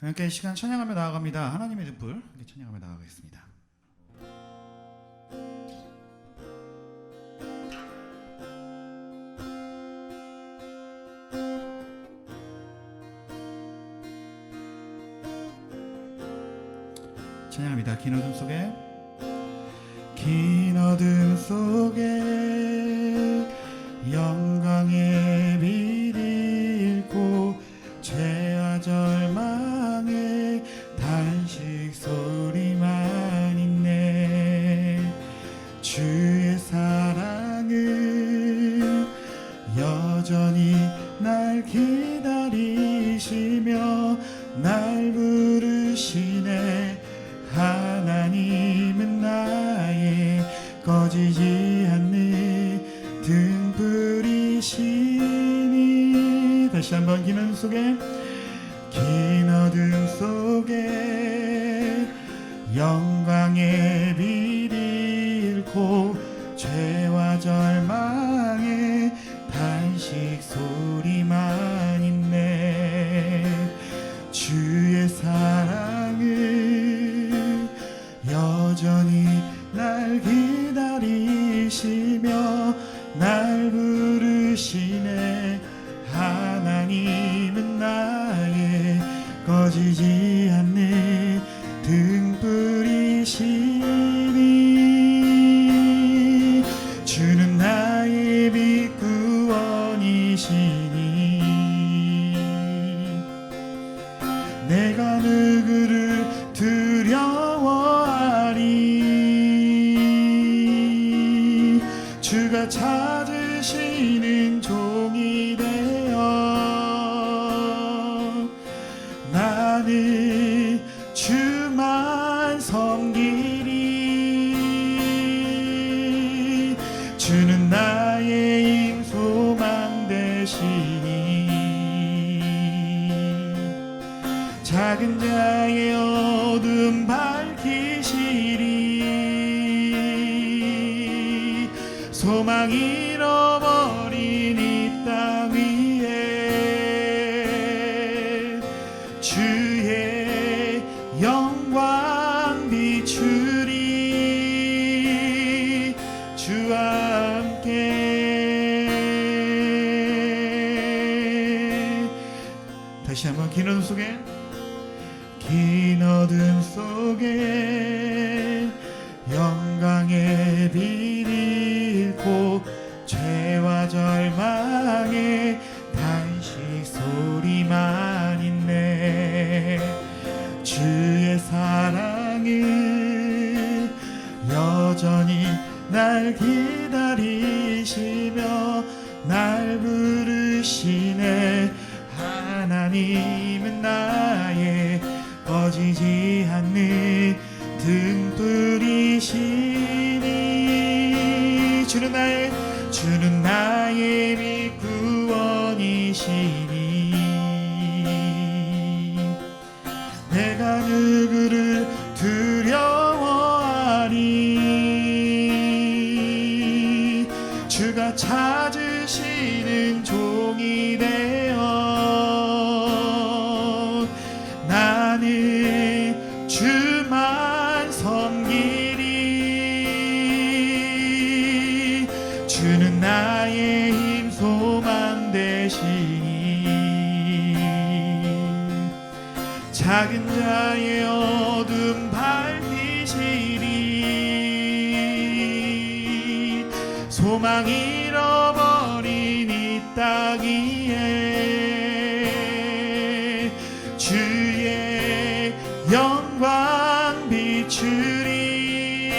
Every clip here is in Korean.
함께 시간 찬양하며 나아갑니다. 하나님의 등불 함께 찬양하며 나아가겠습니다. 찬양합니다. 긴 어둠 속에, 긴 어둠 속에 영광의 빛이 잃고 죄와 절망의 단식 소리만 있네. 주의 사랑은 여전히 날 기다리시며 날 부르시네. 하나님은 나의 꺼지지 않는 등불이시니. 다시 한번 긴 어둠 속에, 긴 어둠 속에 영광의 빛이 잃고 죄와 절망의 단식 소리만 있네. 주의 사랑은 여전히 날 기다리시며 날 부르시네. 하나님은 나의 꺼지지 않는 등불이시니. 주는 나의 빛 구원이시니. 내가 누구를 두려워하리. 주가 찾으시는 종이 되어 나는 주만 섬기리. 주는 나의 힘 소망 되시니. 작은 자의 어둠 밝히시리. 소망 잃어버린 이 땅 위에 주의 영광 비추리. 주와 함께. 다시 한번 긴 어둠 속에, 긴 어둠 속에 영광의 빛이 잃고 죄와 절망의 단식 소리만 있네. 주의 사랑은 여전히 날 기다리시며 날 부르시네. 하나님은 나의 꺼지지 않는 등불이시니. 주는 나의 빛 구원이시니. 내가 누구를 두려워하리. 주가 찾으시는 종이 되어 나는 주만 섬기리. 주는 나의 힘 소망 되시니. 작은 자의 어둠 밝히시리. 소망 잃어버린 이 땅 위에 주의 영광 비추리.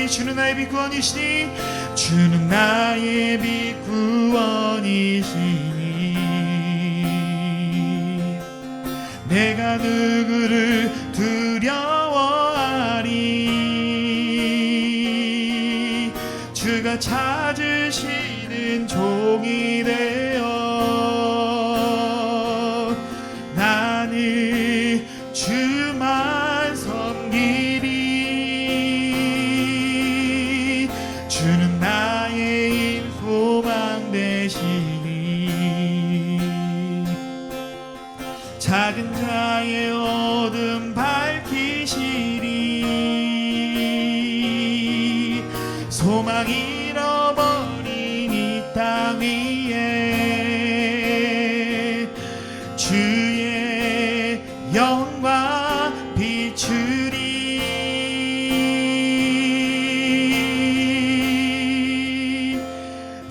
주는 나의 빛 구원이시니. 주는 나의 빛 구원이시니. 내가 누구를 두려워하리. 주가 찾으시는 종이 되어 나는 주만 섬기리. 주는 나의 힘 소망 되시니. 작은 자의 잃어버린 이 땅 위에 주의 영광 비추리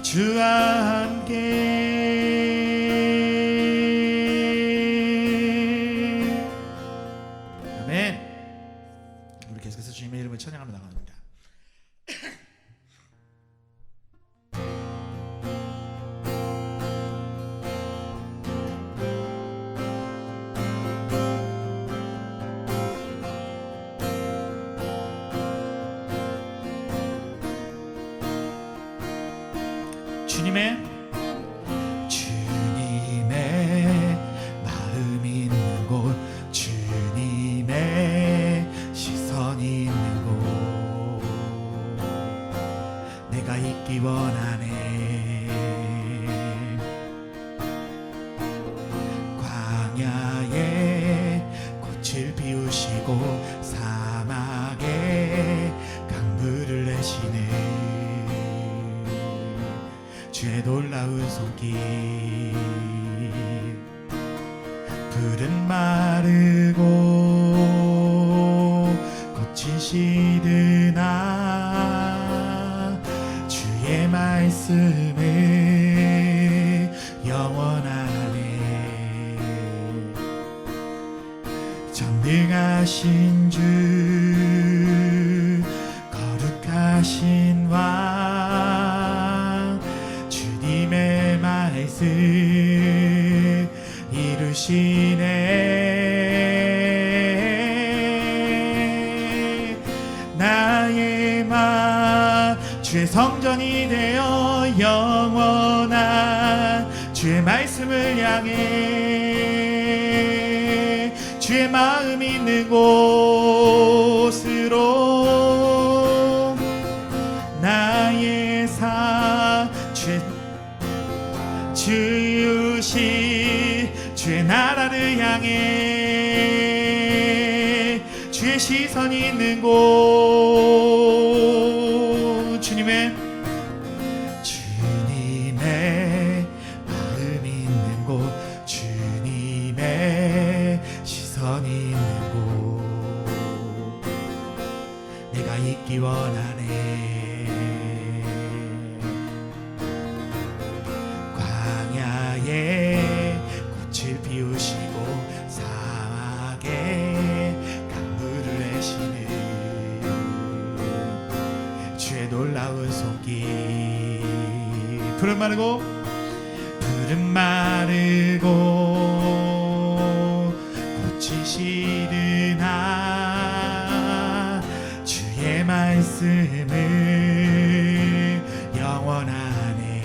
주와 함께 아멘. 우리 계속해서 주님의 이름을 찬양하며 나갑니다. 주님의 마음 있는 곳, 주님의 시선 있는 곳, 내가 있기 원하네. 광야에 꽃을 피우시고 사막에 강물을 내시네. 주의 놀라운 손길, 풀은 마르고 꽃이 시드나 주의 말씀은 영원하네. 전능하신 주, 거룩하신 왕, 주님의 말씀 이루시네. 나의 마음 주의 성전이 되어 영원한 주의 말씀을 향해 주의 마음 있는 곳으로 나의 삶 주시 주의 나라를 향해 주의 시선이 있는 곳, 주님의 마음 있는 곳, 주님의 시선이 있는 곳, 내가 있기 원하네. 광야에 꽃을 피우시고 사막에 강물을 내시는 주의 놀라운 손길, 푸른 마르고 꽃이 시드나 주의 말씀은 영원하네.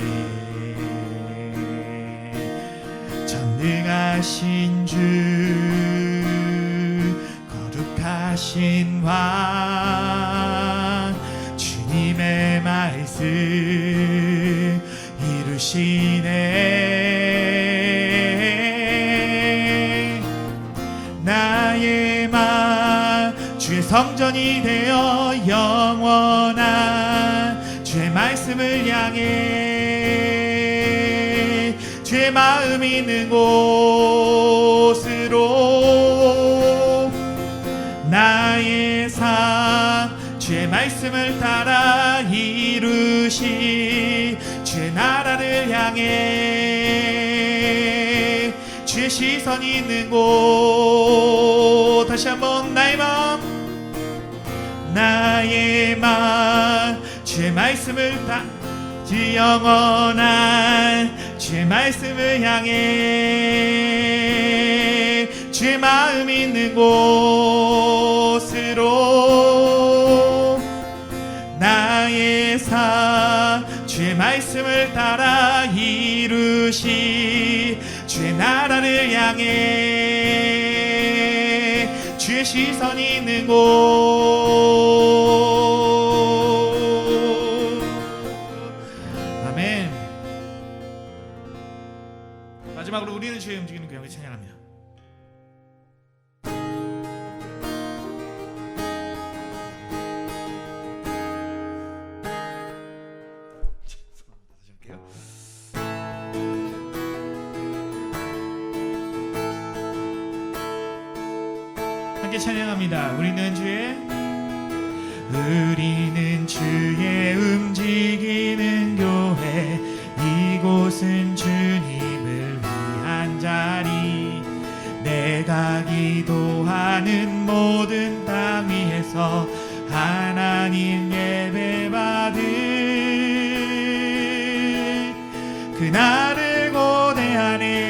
전능하신 주, 거룩하신 왕, 주님의 말씀 이루시네. 나의 마음 주의 성전이 되어 영원한 주의 말씀을 향해 주의 마음 있는 곳으로 나의 삶 주의 말씀을 따라 이루시 주의 나라를 향해 주의 시선이 있는 곳, 다시 한번 나의 마음 주의 말씀을 따라 주 영원한 주의 말씀을 향해 주의 마음 있는 곳으로 나의 삶 주의 말씀을 따라 이루시 주의 나라를 향해 주의 시선이 있는 곳. 아멘. 마지막으로 우리는 주의 움직이는 그 영을 찬양합니다. 함께 찬양합니다. 우리는 주의 움직이는 교회, 이곳은 주님을 위한 자리. 내가 기도하는 모든 땅 위에서 하나님 예배받을 그날을 고대하네.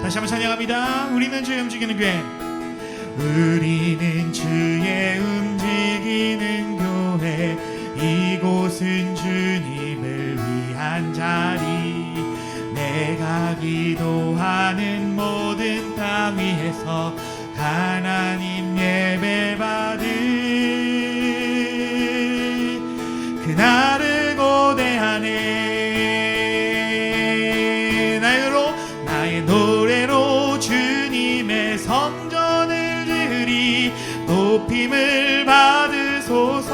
다시 한번 찬양합니다. 우리는 주의 움직이는 교회, 우리는 주의 움직이는 교회, 이곳은 주님을 위한 자리. 내가 기도하는 모든 땅 위에서 하나님 예배받을 그날을 고대하네. 나의 노래로 주님의 성전을 지으리. 높임을 받으소서.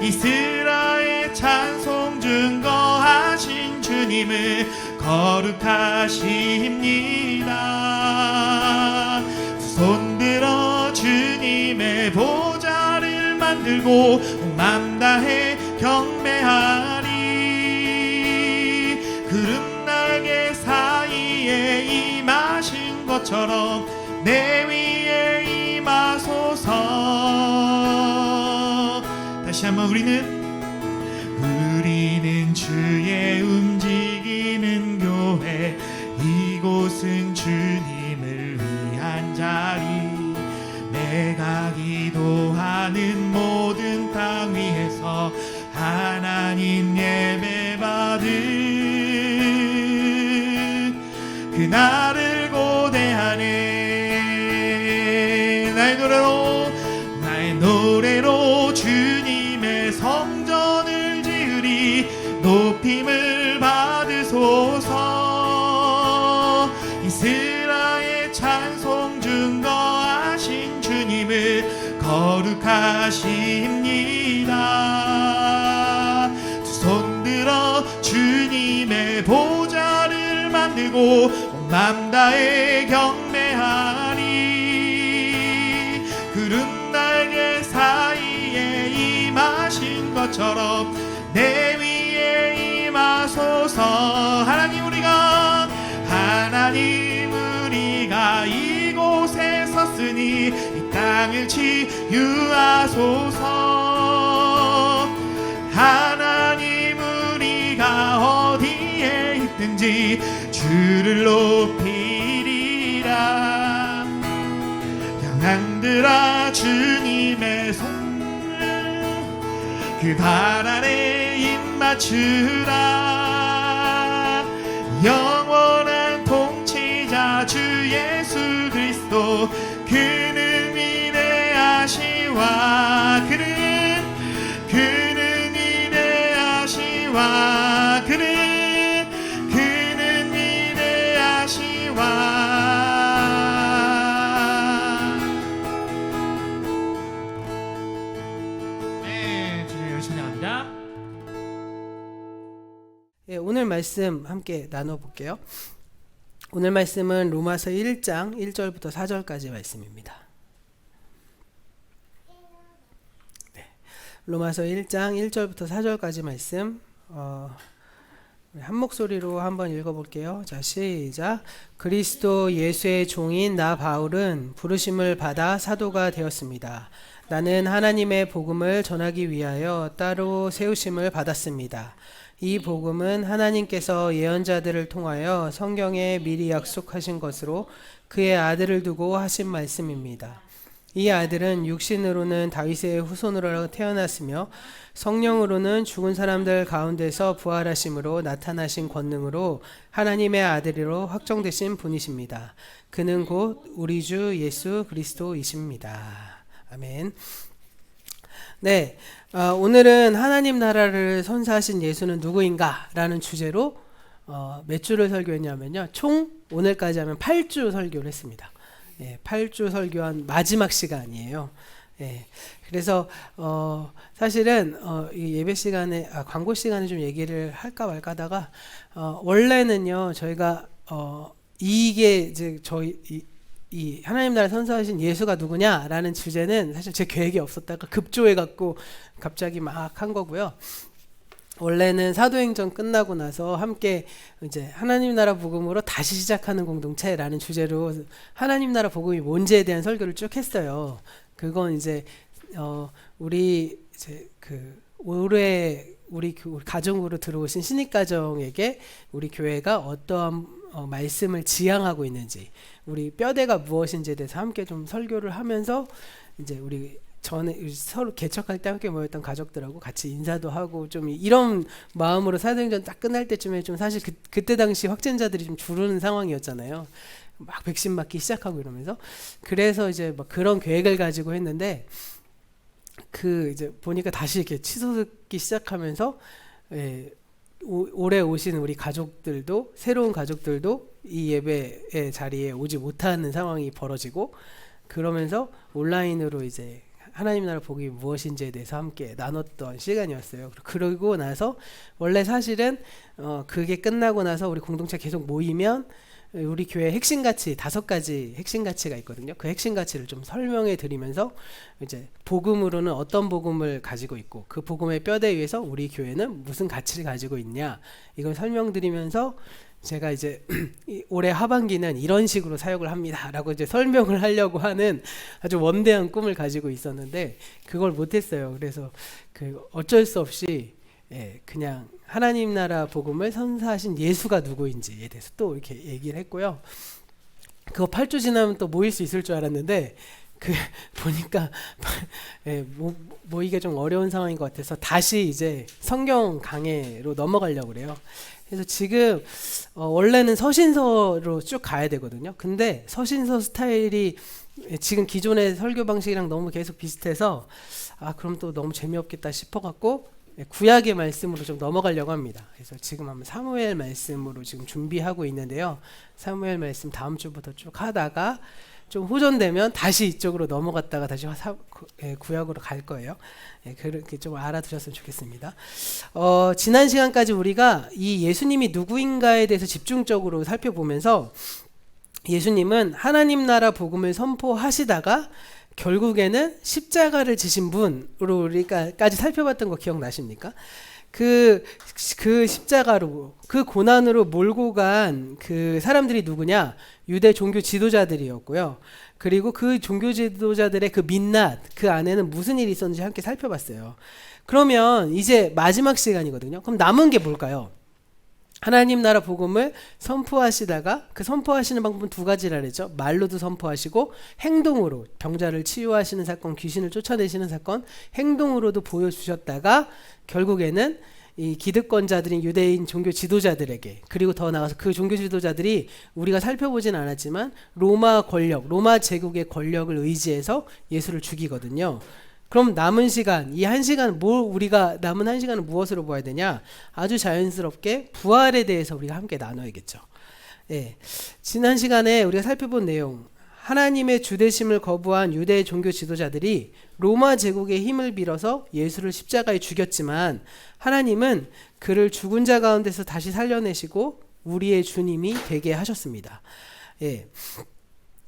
이스라엘 찬송 증거하신 주님을 거룩하십니다. 두 손 들어 주님의 보좌를 만들고 온 맘 다해 경배하리. 구름 날개 사이에 임하신 것처럼 내 위에 임하소서. 다시 한번 우리는 주의 움직이는 교회, 이곳은 주님을 위한 자리. 내가 기도하는 모든 땅 위에서 하나님 예배받을 그날을 고대하네. 나의 노래로 주님의 성전을 지으리. 높임을 받으소서. 이스라엘 찬송 증거하신 주님을 거룩하십니다. 두 손 들어 주님의 보좌를 만들고 온 맘 다해 경배하리. 구름 날개 사이에 임하신 것처럼 내 위에 임하소서. 하나님 우리가 이곳에 섰으니 이 땅을 치유하소서. 하나님 우리가 어디에 있든지 주를 높이리라. 영광들아 주님의 손을 그 발 아래 입 맞추라. 영원한 통치자 주 예수 그리스도, 그는 위대하시와 그는 위대하시와 그는 위대하시와. 네, 주님을 찬양합니다. 예, 오늘 말씀 함께 나눠볼게요. 오늘 말씀은 로마서 1장 1절부터 4절까지 말씀입니다. 네, 로마서 1장 1절부터 4절까지 말씀 한 목소리로 한번 읽어볼게요. 자, 시작. 그리스도 예수의 종인 나 바울은 부르심을 받아 사도가 되었습니다. 나는 하나님의 복음을 전하기 위하여 따로 세우심을 받았습니다. 이 복음은 하나님께서 예언자들을 통하여 성경에 미리 약속하신 것으로 그의 아들을 두고 하신 말씀입니다. 이 아들은 육신으로는 다윗의 후손으로 태어났으며 성령으로는 죽은 사람들 가운데서 부활하심으로 나타나신 권능으로 하나님의 아들이로 확정되신 분이십니다. 그는 곧 우리 주 예수 그리스도이십니다. 아멘. 네, 오늘은 하나님 나라를 선사하신 예수는 누구인가? 라는 주제로 몇 주를 설교했냐면요, 총 오늘까지 하면 8주 설교를 했습니다. 예, 8주 설교한 마지막 시간이에요. 예. 그래서 사실은 이 예배 시간에 광고 시간에 좀 얘기를 할까 말까 하다가 원래는요 저희가 이게 이제 저희 이 하나님 나라 선서하신 예수가 누구냐라는 주제는 사실 제 계획이 없었다가 급조해 갖고 갑자기 막 한 거고요. 원래는 사도행전 끝나고 나서 함께 이제 하나님 나라 복음으로 다시 시작하는 공동체라는 주제로 하나님 나라 복음이 뭔지에 대한 설교를 쭉 했어요. 그건 이제 우리 이제 그 올해 우리 가정으로 들어오신 신입 가정에게 우리 교회가 어떠한 말씀을 지향하고 있는지, 우리 뼈대가 무엇인지에 대해서 함께 좀 설교를 하면서 이제 우리 전에 서로 개척할 때 함께 모였던 가족들하고 같이 인사도 하고 좀 이런 마음으로 사도행전 딱 끝날 때쯤에 좀 사실 그때 당시 확진자들이 좀 줄는 상황이었잖아요. 막 백신 맞기 시작하고 이러면서 그래서 이제 막 그런 계획을 가지고 했는데 그 이제 보니까 다시 이렇게 치솟기 시작하면서 올해 오신 우리 가족들도 새로운 가족들도 이 예배의 자리에 오지 못하는 상황이 벌어지고 그러면서 온라인으로 이제 하나님 나라 복음이 무엇인지에 대해서 함께 나눴던 시간이었어요. 그러고 나서 원래 사실은 그게 끝나고 나서 우리 공동체 계속 모이면 우리 교회 핵심 가치 5가지 핵심 가치가 있거든요. 그 핵심 가치를 좀 설명해 드리면서 이제 복음으로는 어떤 복음을 가지고 있고 그 복음의 뼈대 위에서 우리 교회는 무슨 가치를 가지고 있냐 이걸 설명드리면서 제가 이제 올해 하반기는 이런 식으로 사역을 합니다라고 이제 설명을 하려고 하는 아주 원대한 꿈을 가지고 있었는데 그걸 못했어요. 그래서 그 어쩔 수 없이 그냥 하나님 나라 복음을 선사하신 예수가 누구인지에 대해서 또 이렇게 얘기를 했고요. 그거 8주 지나면 또 모일 수 있을 줄 알았는데 그 보니까 모이기가 좀 어려운 상황인 것 같아서 다시 이제 성경 강해로 넘어가려고 그래요. 그래서 지금 원래는 서신서로 쭉 가야 되거든요. 근데 서신서 스타일이 지금 기존의 설교 방식이랑 너무 계속 비슷해서 그럼 또 너무 재미없겠다 싶어갖고 구약의 말씀으로 좀 넘어가려고 합니다. 그래서 지금 한번 사무엘 말씀으로 지금 준비하고 있는데요. 사무엘 말씀 다음 주부터 쭉 하다가 좀 호전되면 다시 이쪽으로 넘어갔다가 다시 구약으로 갈 거예요. 그렇게 좀 알아두셨으면 좋겠습니다. 지난 시간까지 우리가 이 예수님이 누구인가에 대해서 집중적으로 살펴보면서 예수님은 하나님 나라 복음을 선포하시다가 결국에는 십자가를 지신 분으로 우리까지 살펴봤던 거 기억나십니까? 그 십자가로 그 고난으로 몰고 간 그 사람들이 누구냐? 유대 종교 지도자들이었고요. 그리고 그 종교 지도자들의 그 민낯 그 안에는 무슨 일이 있었는지 함께 살펴봤어요. 그러면 이제 마지막 시간이거든요. 그럼 남은 게 뭘까요? 하나님 나라 복음을 선포하시다가 그 선포하시는 방법은 2가지라 그랬죠. 말로도 선포하시고 행동으로 병자를 치유하시는 사건, 귀신을 쫓아내시는 사건, 행동으로도 보여주셨다가 결국에는 이 기득권자들인 유대인 종교 지도자들에게 그리고 더 나아가서 그 종교 지도자들이 우리가 살펴보진 않았지만 로마 권력, 로마 제국의 권력을 의지해서 예수를 죽이거든요. 그럼 남은 시간, 이 1시간 우리가 남은 1시간은 무엇으로 보아야 되냐? 아주 자연스럽게 부활에 대해서 우리가 함께 나눠야겠죠. 지난 시간에 우리가 살펴본 내용, 하나님의 주되심을 거부한 유대 종교 지도자들이 로마 제국의 힘을 빌어서 예수를 십자가에 죽였지만 하나님은 그를 죽은 자 가운데서 다시 살려내시고 우리의 주님이 되게 하셨습니다.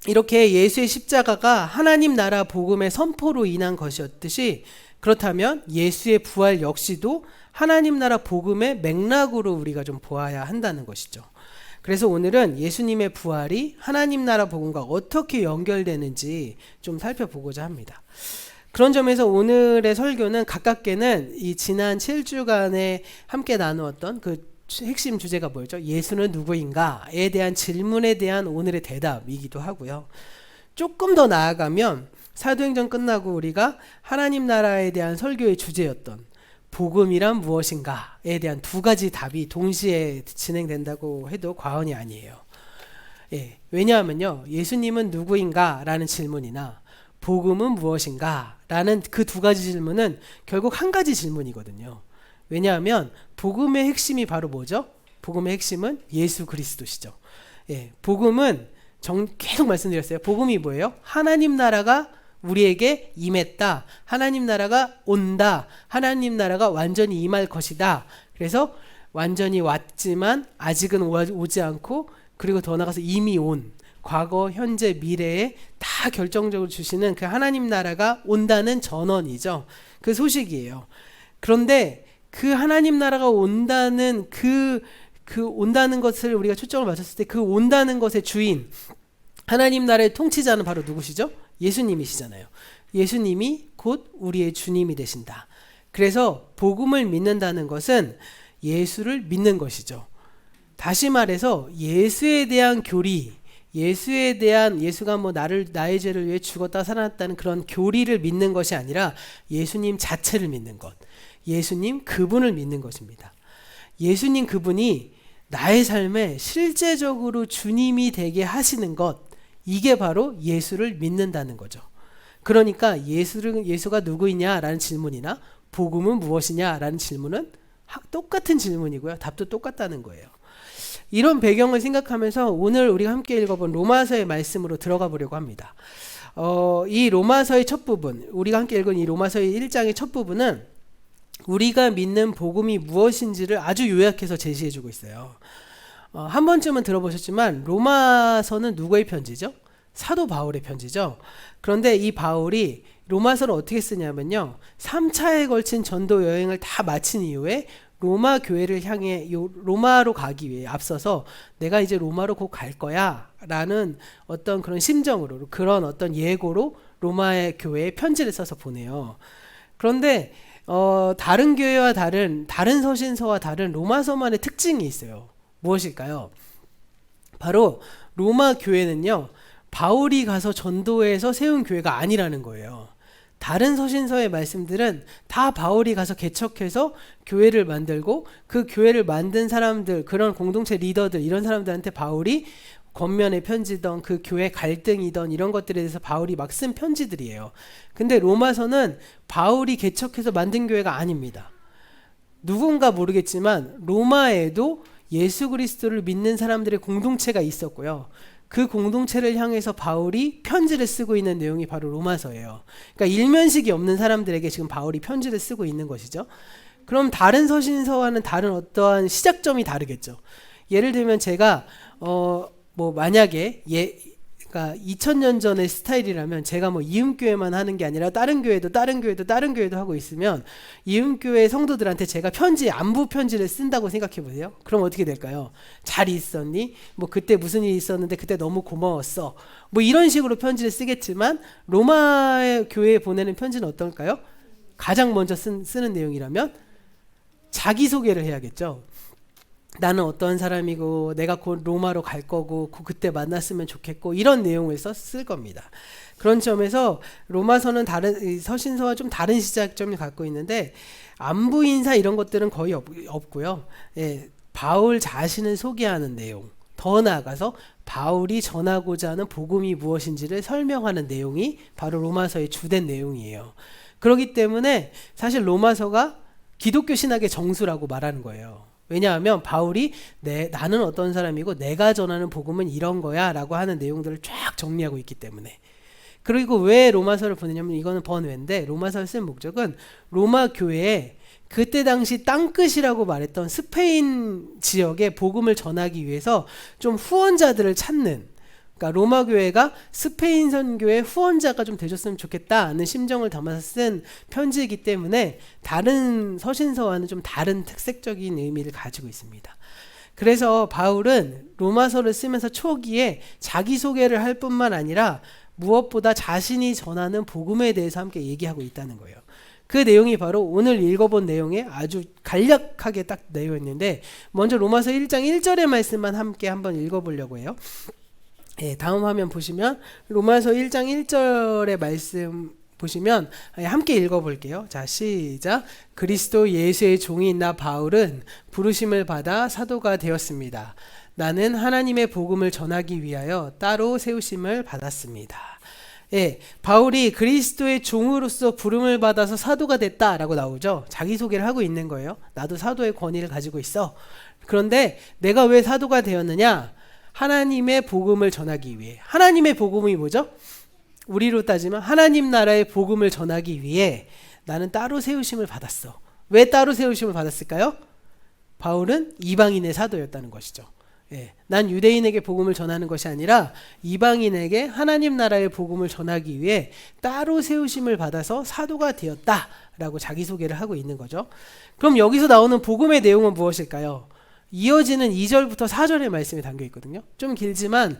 이렇게 예수의 십자가가 하나님 나라 복음의 선포로 인한 것이었듯이 그렇다면 예수의 부활 역시도 하나님 나라 복음의 맥락으로 우리가 좀 보아야 한다는 것이죠. 그래서 오늘은 예수님의 부활이 하나님 나라 복음과 어떻게 연결되는지 좀 살펴보고자 합니다. 그런 점에서 오늘의 설교는 가깝게는 이 지난 7주간에 함께 나누었던 그 핵심 주제가 뭐였죠? 예수는 누구인가에 대한 질문에 대한 오늘의 대답이기도 하고요. 조금 더 나아가면 사도행전 끝나고 우리가 하나님 나라에 대한 설교의 주제였던 복음이란 무엇인가에 대한 2가지 답이 동시에 진행된다고 해도 과언이 아니에요. 왜냐하면요, 예수님은 누구인가라는 질문이나 복음은 무엇인가라는 그 2가지 질문은 결국 한 가지 질문이거든요. 왜냐하면 복음의 핵심이 바로 뭐죠? 복음의 핵심은 예수 그리스도시죠. 복음은 계속 말씀드렸어요. 복음이 뭐예요? 하나님 나라가 우리에게 임했다. 하나님 나라가 온다. 하나님 나라가 완전히 임할 것이다. 그래서 완전히 왔지만 아직은 오지 않고, 그리고 더 나아가서 이미 온, 과거, 현재, 미래에 다 결정적으로 주시는 그 하나님 나라가 온다는 전언이죠. 그 소식이에요. 그런데 그 하나님 나라가 온다는 그 온다는 것을 우리가 초점을 맞췄을 때, 그 온다는 것의 주인, 하나님 나라의 통치자는 바로 누구시죠? 예수님이시잖아요. 예수님이 곧 우리의 주님이 되신다. 그래서 복음을 믿는다는 것은 예수를 믿는 것이죠. 다시 말해서 예수에 대한 교리, 예수에 대한, 예수가 뭐 나의 죄를 위해 죽었다 살아났다는 그런 교리를 믿는 것이 아니라 예수님 자체를 믿는 것, 예수님 그분을 믿는 것입니다. 예수님 그분이 나의 삶에 실제적으로 주님이 되게 하시는 것, 이게 바로 예수를 믿는다는 거죠. 그러니까 예수가 누구이냐라는 질문이나 복음은 무엇이냐라는 질문은 똑같은 질문이고요. 답도 똑같다는 거예요. 이런 배경을 생각하면서 오늘 우리가 함께 읽어본 로마서의 말씀으로 들어가 보려고 합니다. 이 로마서의 첫 부분, 우리가 함께 읽은 이 로마서의 1장의 첫 부분은 우리가 믿는 복음이 무엇인지를 아주 요약해서 제시해주고 있어요. 한 번쯤은 들어보셨지만 로마서는 누구의 편지죠? 사도 바울의 편지죠. 그런데 이 바울이 로마서를 어떻게 쓰냐면요, 3차에 걸친 전도 여행을 다 마친 이후에 로마 교회를 향해 로마로 가기 위해 앞서서 내가 이제 로마로 곧 갈 거야 라는 어떤 그런 심정으로, 그런 어떤 예고로 로마의 교회에 편지를 써서 보내요. 그런데 다른 교회와 다른 서신서와 다른 로마서만의 특징이 있어요. 무엇일까요? 바로 로마 교회는요, 바울이 가서 전도해서 세운 교회가 아니라는 거예요. 다른 서신서의 말씀들은 다 바울이 가서 개척해서 교회를 만들고, 그 교회를 만든 사람들, 그런 공동체 리더들, 이런 사람들한테 바울이 권면의 편지던, 그 교회 갈등이던 이런 것들에 대해서 바울이 막 쓴 편지들이에요. 근데 로마서는 바울이 개척해서 만든 교회가 아닙니다. 누군가 모르겠지만 로마에도 예수 그리스도를 믿는 사람들의 공동체가 있었고요. 그 공동체를 향해서 바울이 편지를 쓰고 있는 내용이 바로 로마서예요. 그러니까 일면식이 없는 사람들에게 지금 바울이 편지를 쓰고 있는 것이죠. 그럼 다른 서신서와는 다른 어떠한 시작점이 다르겠죠. 예를 들면 제가 만약에 그러니까 2000년 전의 스타일이라면 제가 이음교회만 하는 게 아니라 다른 교회도 하고 있으면 이음교회 성도들한테 제가 안부 편지를 쓴다고 생각해 보세요. 그럼 어떻게 될까요? 잘 있었니? 그때 무슨 일이 있었는데 그때 너무 고마웠어. 이런 식으로 편지를 쓰겠지만 로마 교회에 보내는 편지는 어떨까요? 가장 먼저 쓰는 내용이라면 자기소개를 해야겠죠. 나는 어떤 사람이고 내가 곧 로마로 갈 거고 그때 만났으면 좋겠고, 이런 내용을 쓸 겁니다. 그런 점에서 로마서는 다른 서신서와 좀 다른 시작점을 갖고 있는데, 안부 인사 이런 것들은 거의 없고요. 예, 바울 자신을 소개하는 내용, 더 나아가서 바울이 전하고자 하는 복음이 무엇인지를 설명하는 내용이 바로 로마서의 주된 내용이에요. 그렇기 때문에 사실 로마서가 기독교 신학의 정수라고 말하는 거예요. 왜냐하면 바울이 나는 어떤 사람이고 내가 전하는 복음은 이런 거야 라고 하는 내용들을 쫙 정리하고 있기 때문에. 그리고 왜 로마서를 보내냐면, 이거는 번외인데 로마서를 쓴 목적은 로마 교회에 그때 당시 땅끝이라고 말했던 스페인 지역에 복음을 전하기 위해서 좀 후원자들을 찾는, 그러니까 로마 교회가 스페인 선교의 후원자가 좀 되셨으면 좋겠다는 심정을 담아서 쓴 편지이기 때문에 다른 서신서와는 좀 다른 특색적인 의미를 가지고 있습니다. 그래서 바울은 로마서를 쓰면서 초기에 자기소개를 할 뿐만 아니라 무엇보다 자신이 전하는 복음에 대해서 함께 얘기하고 있다는 거예요. 그 내용이 바로 오늘 읽어본 내용에 아주 간략하게 딱 내어 있는데, 먼저 로마서 1장 1절의 말씀만 함께 한번 읽어보려고 해요. 예, 다음 화면 보시면 로마서 1장 1절의 말씀 보시면 함께 읽어볼게요. 자, 시작. 그리스도 예수의 종인 나 바울은 부르심을 받아 사도가 되었습니다. 나는 하나님의 복음을 전하기 위하여 따로 세우심을 받았습니다. 예, 바울이 그리스도의 종으로서 부름을 받아서 사도가 됐다라고 나오죠. 자기소개를 하고 있는 거예요. 나도 사도의 권위를 가지고 있어. 그런데 내가 왜 사도가 되었느냐? 하나님의 복음을 전하기 위해. 하나님의 복음이 뭐죠? 우리로 따지면 하나님 나라의 복음을 전하기 위해 나는 따로 세우심을 받았어. 왜 따로 세우심을 받았을까요? 바울은 이방인의 사도였다는 것이죠. 예, 난 유대인에게 복음을 전하는 것이 아니라 이방인에게 하나님 나라의 복음을 전하기 위해 따로 세우심을 받아서 사도가 되었다라고 자기소개를 하고 있는 거죠. 그럼 여기서 나오는 복음의 내용은 무엇일까요? 이어지는 2절부터 4절의 말씀이 담겨 있거든요. 좀 길지만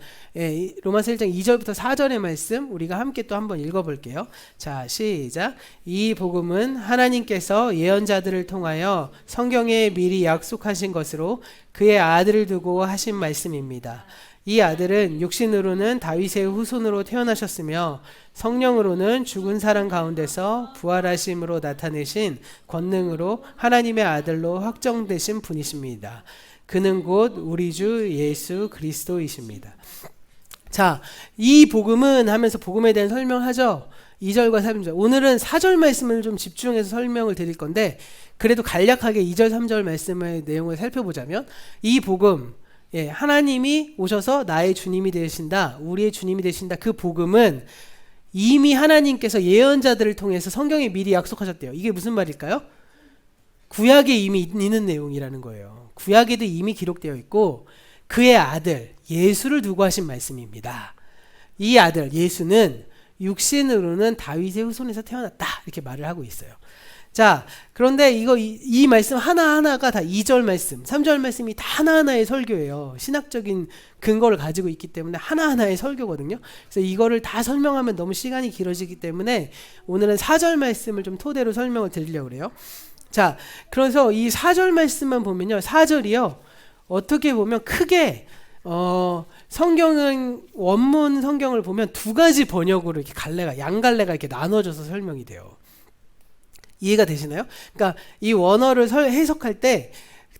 로마서 1장 2절부터 4절의 말씀 우리가 함께 또 한번 읽어볼게요. 자, 시작. 이 복음은 하나님께서 예언자들을 통하여 성경에 미리 약속하신 것으로 그의 아들을 두고 하신 말씀입니다. 이 아들은 육신으로는 다윗의 후손으로 태어나셨으며 성령으로는 죽은 사람 가운데서 부활하심으로 나타내신 권능으로 하나님의 아들로 확정되신 분이십니다. 그는 곧 우리 주 예수 그리스도이십니다. 자, 이 복음은 하면서 복음에 대한 설명하죠. 2절과 3절. 오늘은 4절 말씀을 좀 집중해서 설명을 드릴 건데 그래도 간략하게 2절 3절 말씀의 내용을 살펴보자면 이 복음, 하나님이 오셔서 나의 주님이 되신다, 우리의 주님이 되신다. 그 복음은 이미 하나님께서 예언자들을 통해서 성경에 미리 약속하셨대요. 이게 무슨 말일까요? 구약에 이미 있는 내용이라는 거예요. 구약에도 이미 기록되어 있고 그의 아들 예수를 두고 하신 말씀입니다. 이 아들 예수는 육신으로는 다윗의 후손에서 태어났다 이렇게 말을 하고 있어요. 자, 그런데 이 말씀 하나하나가 다 2절 말씀, 3절 말씀이 다 하나하나의 설교예요. 신학적인 근거를 가지고 있기 때문에 하나하나의 설교거든요. 그래서 이거를 다 설명하면 너무 시간이 길어지기 때문에 오늘은 4절 말씀을 좀 토대로 설명을 드리려고 그래요. 자, 그래서 이 4절 말씀만 보면요. 4절이요. 어떻게 보면 크게 성경은 원문 성경을 보면 두 가지 번역으로 이렇게 양갈래가 이렇게 나눠져서 설명이 돼요. 이해가 되시나요? 그러니까 이 원어를 해석할 때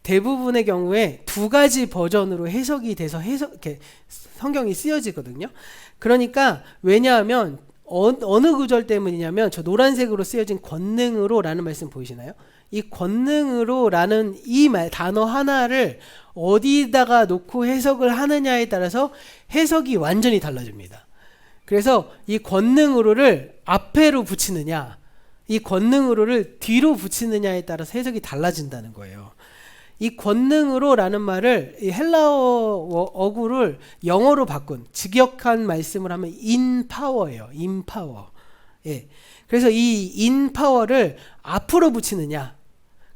대부분의 경우에 두 가지 버전으로 해석이 돼서 이렇게 성경이 쓰여지거든요. 그러니까 왜냐하면 어느 구절 때문이냐면 저 노란색으로 쓰여진 권능으로라는 말씀 보이시나요? 이 권능으로라는 이 단어 하나를 어디다가 놓고 해석을 하느냐에 따라서 해석이 완전히 달라집니다. 그래서 이 권능으로를 앞에로 붙이느냐 이 권능으로를 뒤로 붙이느냐에 따라서 해석이 달라진다는 거예요. 이 권능으로라는 말을 이 헬라어 어구를 영어로 바꾼 직역한 말씀을 하면 in power예요. in power. 예. 그래서 이 in power를 앞으로 붙이느냐.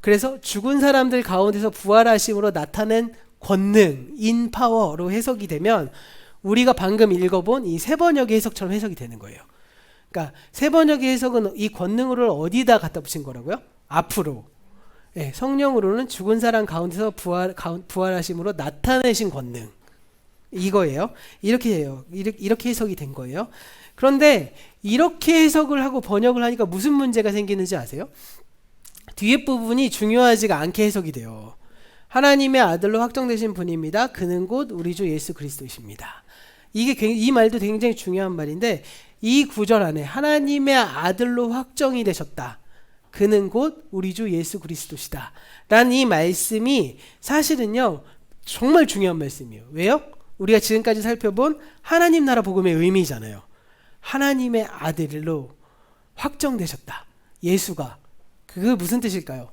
그래서 죽은 사람들 가운데서 부활하심으로 나타낸 권능 in power로 해석이 되면 우리가 방금 읽어본 이 세 번역의 해석처럼 해석이 되는 거예요. 그러니까 세 번역의 해석은 이 권능으로를 어디다 갖다 붙인 거라고요? 앞으로. 예, 성령으로는 죽은 사람 가운데서 부활하심으로 나타내신 권능. 이거예요. 이렇게 해요. 이렇게 해석이 된 거예요. 그런데 이렇게 해석을 하고 번역을 하니까 무슨 문제가 생기는지 아세요? 뒤에 부분이 중요하지가 않게 해석이 돼요. 하나님의 아들로 확정되신 분입니다. 그는 곧 우리 주 예수 그리스도이십니다. 이 말도 굉장히 중요한 말인데 이 구절 안에 하나님의 아들로 확정이 되셨다. 그는 곧 우리 주 예수 그리스도시다. 라는 이 말씀이 사실은요 정말 중요한 말씀이에요. 왜요? 우리가 지금까지 살펴본 하나님 나라 복음의 의미잖아요. 하나님의 아들로 확정되셨다. 예수가. 그게 무슨 뜻일까요?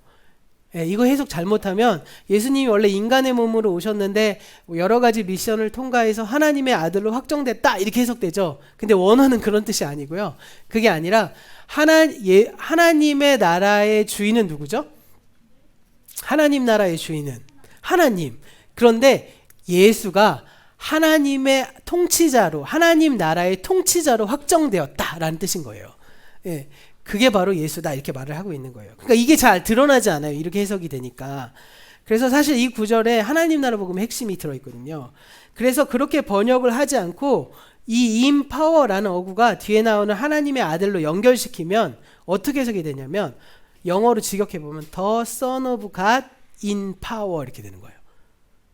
이거 해석 잘못하면 예수님이 원래 인간의 몸으로 오셨는데 여러 가지 미션을 통과해서 하나님의 아들로 확정됐다 이렇게 해석되죠. 근데 원어는 그런 뜻이 아니고요. 그게 아니라 하나님의 나라의 주인은 누구죠? 하나님 나라의 주인은 하나님. 그런데 예수가 하나님의 통치자로 하나님 나라의 통치자로 확정되었다라는 뜻인 거예요. 예. 그게 바로 예수다 이렇게 말을 하고 있는 거예요. 그러니까 이게 잘 드러나지 않아요. 이렇게 해석이 되니까. 그래서 사실 이 구절에 하나님 나라 복음의 핵심이 들어있거든요. 그래서 그렇게 번역을 하지 않고 이 in power라는 어구가 뒤에 나오는 하나님의 아들로 연결시키면 어떻게 해석이 되냐면 영어로 직역해보면 The Son of God in power 이렇게 되는 거예요.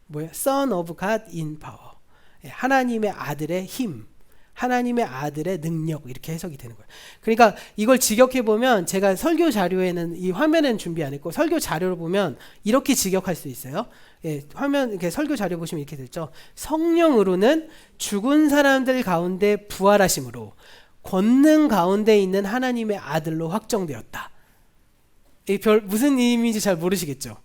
뭐예요? Son of God in power. 하나님의 아들의 힘. 하나님의 아들의 능력 이렇게 해석이 되는 거예요. 그러니까 이걸 직역해보면 제가 설교 자료에는 이 화면에는 준비 안 했고 설교 자료를 보면 이렇게 직역할 수 있어요. 예, 화면 이렇게 설교 자료 보시면 이렇게 됐죠. 성령으로는 죽은 사람들 가운데 부활하심으로 권능 가운데 있는 하나님의 아들로 확정되었다. 무슨 의미인지 잘 모르시겠죠?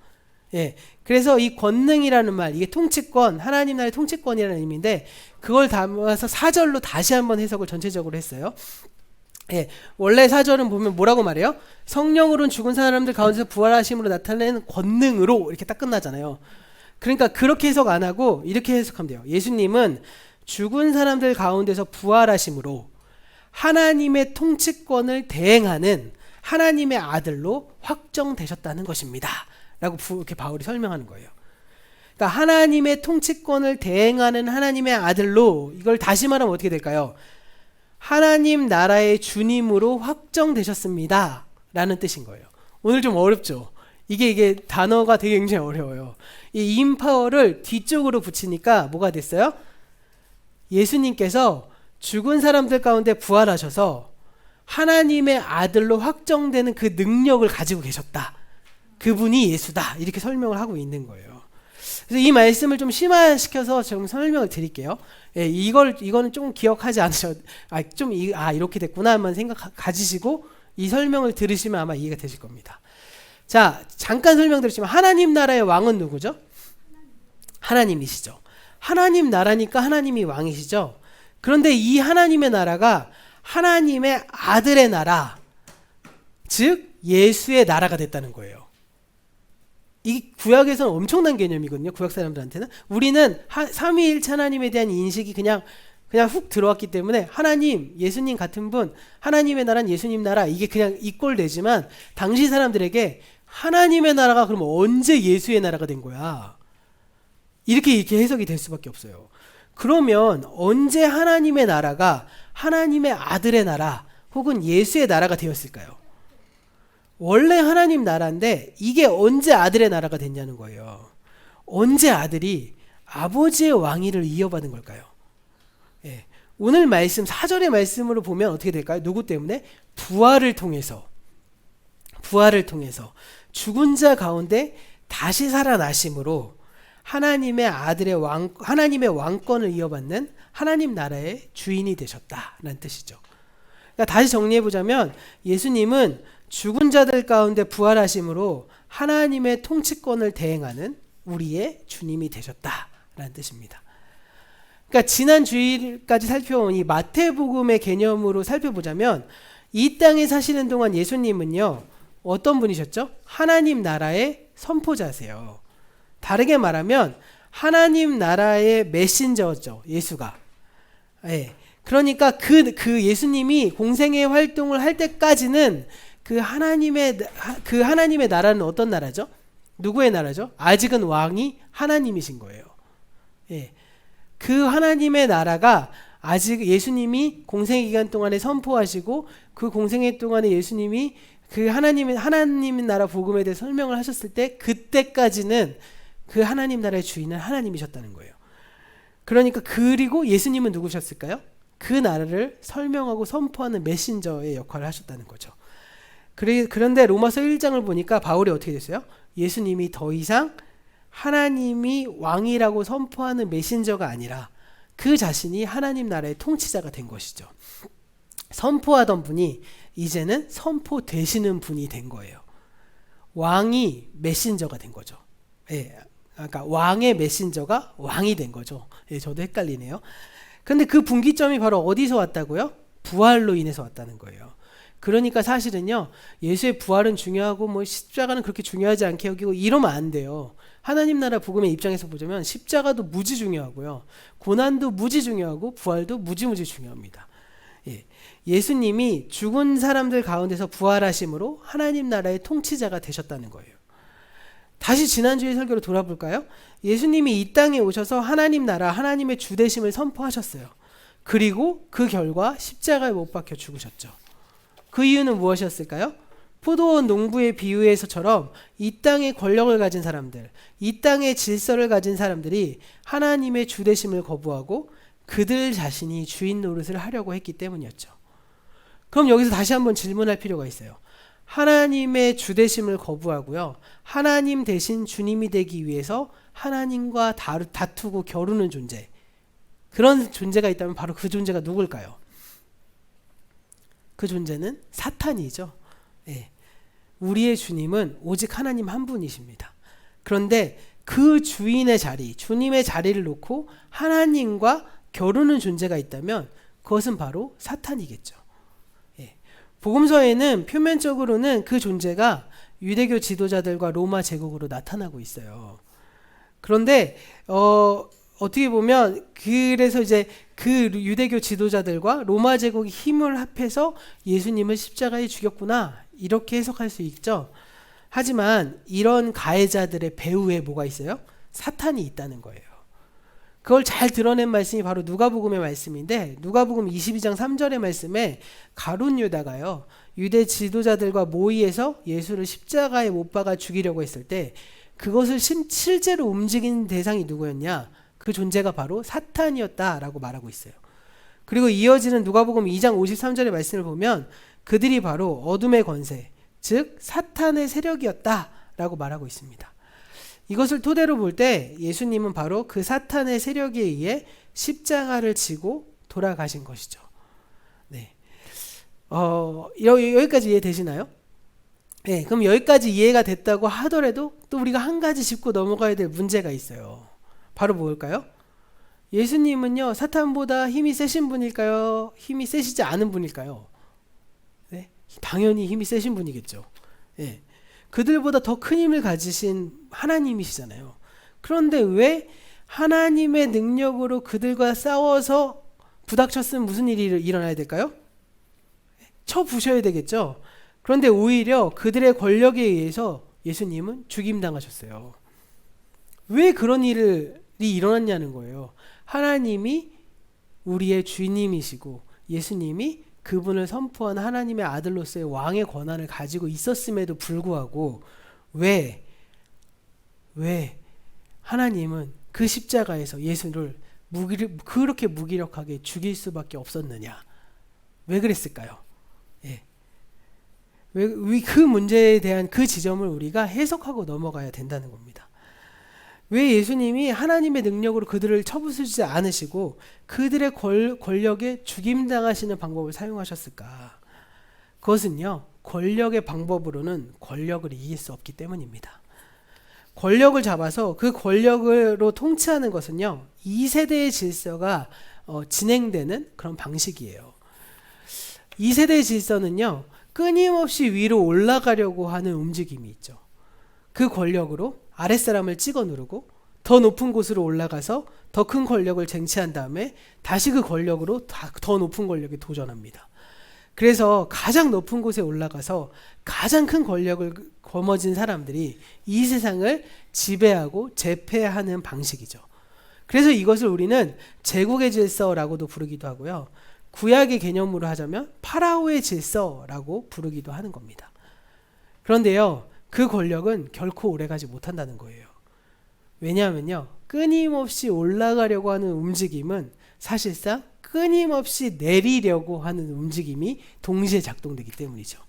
예. 그래서 이 권능이라는 말, 이게 통치권, 하나님 나라의 통치권이라는 의미인데, 그걸 담아서 사절로 다시 한번 해석을 전체적으로 했어요. 예. 원래 사절은 보면 뭐라고 말해요? 성령으로는 죽은 사람들 가운데서 부활하심으로 나타내는 권능으로 이렇게 딱 끝나잖아요. 그러니까 그렇게 해석 안 하고 이렇게 해석하면 돼요. 예수님은 죽은 사람들 가운데서 부활하심으로 하나님의 통치권을 대행하는 하나님의 아들로 확정되셨다는 것입니다. 라고 이렇게 바울이 설명하는 거예요. 그러니까 하나님의 통치권을 대행하는 하나님의 아들로, 이걸 다시 말하면 어떻게 될까요? 하나님 나라의 주님으로 확정되셨습니다. 라는 뜻인 거예요. 오늘 좀 어렵죠? 이게 단어가 되게 굉장히 어려워요. 이 인파워를 뒤쪽으로 붙이니까 뭐가 됐어요? 예수님께서 죽은 사람들 가운데 부활하셔서 하나님의 아들로 확정되는 그 능력을 가지고 계셨다. 그분이 예수다. 이렇게 설명을 하고 있는 거예요. 그래서 이 말씀을 좀 심화시켜서 좀 설명을 드릴게요. 예, 이거는 좀 기억하지 않으셔도, 이렇게 됐구나 한번 가지시고 이 설명을 들으시면 아마 이해가 되실 겁니다. 자, 잠깐 설명드리지만 하나님 나라의 왕은 누구죠? 하나님이시죠. 하나님 나라니까 하나님이 왕이시죠. 그런데 이 하나님의 나라가 하나님의 아들의 나라, 즉 예수의 나라가 됐다는 거예요. 이 구약에서는 엄청난 개념이거든요. 구약 사람들한테는. 우리는 삼위일체 하나님에 대한 인식이 그냥 훅 들어왔기 때문에 하나님, 예수님 같은 분, 하나님의 나라는 예수님 나라, 이게 그냥 이꼴되지만 당시 사람들에게 하나님의 나라가 그럼 언제 예수의 나라가 된 거야? 이렇게 해석이 될 수밖에 없어요. 그러면 언제 하나님의 나라가 하나님의 아들의 나라 혹은 예수의 나라가 되었을까요? 원래 하나님 나라인데 이게 언제 아들의 나라가 됐냐는 거예요. 언제 아들이 아버지의 왕위를 이어받은 걸까요? 예. 오늘 말씀 4절의 말씀으로 보면 어떻게 될까요? 누구 때문에? 부활을 통해서 죽은 자 가운데 다시 살아나심으로 하나님의 아들의 하나님의 왕권을 이어받는 하나님 나라의 주인이 되셨다라는 뜻이죠. 그러니까 다시 정리해 보자면 예수님은 죽은 자들 가운데 부활하심으로 하나님의 통치권을 대행하는 우리의 주님이 되셨다라는 뜻입니다. 그러니까 지난 주일까지 살펴온 이 마태복음의 개념으로 살펴보자면 이 땅에 사시는 동안 예수님은요, 어떤 분이셨죠? 하나님 나라의 선포자세요. 다르게 말하면 하나님 나라의 메신저죠, 예수가. 예. 그러니까 그 예수님이 공생의 활동을 할 때까지는 그 하나님의 나라는 어떤 나라죠? 누구의 나라죠? 아직은 왕이 하나님이신 거예요. 예. 그 하나님의 나라가 아직 예수님이 공생의 기간 동안에 선포하시고 그 공생의 동안에 예수님이 그 하나님 나라 복음에 대해 설명을 하셨을 때 그때까지는 그 하나님 나라의 주인은 하나님이셨다는 거예요. 그러니까 그리고 예수님은 누구셨을까요? 그 나라를 설명하고 선포하는 메신저의 역할을 하셨다는 거죠. 그런데 로마서 1장을 보니까 바울이 어떻게 됐어요? 예수님이 더 이상 하나님이 왕이라고 선포하는 메신저가 아니라 그 자신이 하나님 나라의 통치자가 된 것이죠. 선포하던 분이 이제는 선포되시는 분이 된 거예요. 왕이 메신저가 된 거죠. 예, 그러니까 왕의 메신저가 왕이 된 거죠. 예, 저도 헷갈리네요. 근데 그 분기점이 바로 어디서 왔다고요? 부활로 인해서 왔다는 거예요. 그러니까 사실은요, 예수의 부활은 중요하고 뭐 십자가는 그렇게 중요하지 않게 여기고 이러면 안 돼요. 하나님 나라 복음의 입장에서 보자면 십자가도 무지 중요하고요, 고난도 무지 중요하고 부활도 무지무지 중요합니다. 예. 예수님이 죽은 사람들 가운데서 부활하심으로 하나님 나라의 통치자가 되셨다는 거예요. 다시 지난주의 설교로 돌아볼까요? 예수님이 이 땅에 오셔서 하나님 나라, 하나님의 주되심을 선포하셨어요. 그리고 그 결과 십자가에 못 박혀 죽으셨죠. 그 이유는 무엇이었을까요? 포도원 농부의 비유에서처럼 이 땅의 권력을 가진 사람들, 이 땅의 질서를 가진 사람들이 하나님의 주되심을 거부하고 그들 자신이 주인 노릇을 하려고 했기 때문이었죠. 그럼 여기서 다시 한번 질문할 필요가 있어요. 하나님의 주되심을 거부하고요, 하나님 대신 주님이 되기 위해서 하나님과 다투고 겨루는 존재, 그런 존재가 있다면 바로 그 존재가 누굴까요? 그 존재는 사탄이죠. 예. 우리의 주님은 오직 하나님 한 분이십니다. 그런데 그 주인의 자리, 주님의 자리를 놓고 하나님과 겨루는 존재가 있다면 그것은 바로 사탄이겠죠. 예. 복음서에는 표면적으로는 그 존재가 유대교 지도자들과 로마 제국으로 나타나고 있어요. 그런데 어떻게 보면 그래서 이제 그 유대교 지도자들과 로마 제국이 힘을 합해서 예수님을 십자가에 죽였구나 이렇게 해석할 수 있죠. 하지만 이런 가해자들의 배후에 뭐가 있어요? 사탄이 있다는 거예요. 그걸 잘 드러낸 말씀이 바로 누가복음의 말씀인데 누가복음 22장 3절의 말씀에 가룟 유다가요. 유대 지도자들과 모의해서 예수를 십자가에 못 박아 죽이려고 했을 때 그것을 실제로 움직이는 대상이 누구였냐? 그 존재가 바로 사탄이었다라고 말하고 있어요. 그리고 이어지는 누가복음 2장 53절의 말씀을 보면 그들이 바로 어둠의 권세, 즉 사탄의 세력이었다라고 말하고 있습니다. 이것을 토대로 볼 때 예수님은 바로 그 사탄의 세력에 의해 십자가를 지고 돌아가신 것이죠. 네. 여기까지 이해되시나요? 네, 그럼 여기까지 이해가 됐다고 하더라도 또 우리가 한 가지 짚고 넘어가야 될 문제가 있어요. 바로 뭘까요? 예수님은요, 사탄보다 힘이 세신 분일까요? 힘이 세시지 않은 분일까요? 네? 당연히 힘이 세신 분이겠죠. 네. 그들보다 더 큰 힘을 가지신 하나님이시잖아요. 그런데 왜 하나님의 능력으로 그들과 싸워서 부닥쳤으면 무슨 일이 일어나야 될까요? 쳐 부셔야 되겠죠. 그런데 오히려 그들의 권력에 의해서 예수님은 죽임당하셨어요. 왜 그런 일이 일어났냐는 거예요. 하나님이 우리의 주님이시고 예수님이 그분을 선포한 하나님의 아들로서의 왕의 권한을 가지고 있었음에도 불구하고 왜 하나님은 그 십자가에서 예수를 그렇게 무기력하게 죽일 수밖에 없었느냐? 왜 그랬을까요? 예. 왜 그 문제에 대한 그 지점을 우리가 해석하고 넘어가야 된다는 겁니다. 왜 예수님이 하나님의 능력으로 그들을 쳐부수지 않으시고 그들의 권력에 죽임당하시는 방법을 사용하셨을까? 그것은요, 권력의 방법으로는 권력을 이길 수 없기 때문입니다. 권력을 잡아서 그 권력으로 통치하는 것은요, 2세대의 질서가 진행되는 그런 방식이에요. 2세대의 질서는요, 끊임없이 위로 올라가려고 하는 움직임이 있죠. 그 권력으로 아랫사람을 찍어 누르고 더 높은 곳으로 올라가서 더 큰 권력을 쟁취한 다음에 다시 그 권력으로 더 높은 권력에 도전합니다. 그래서 가장 높은 곳에 올라가서 가장 큰 권력을 거머쥔 사람들이 이 세상을 지배하고 제패하는 방식이죠. 그래서 이것을 우리는 제국의 질서라고도 부르기도 하고요. 구약의 개념으로 하자면 파라오의 질서라고 부르기도 하는 겁니다. 그런데요, 그 권력은 결코 오래가지 못한다는 거예요. 왜냐하면요, 끊임없이 올라가려고 하는 움직임은 사실상 끊임없이 내리려고 하는 움직임이 동시에 작동되기 때문이죠.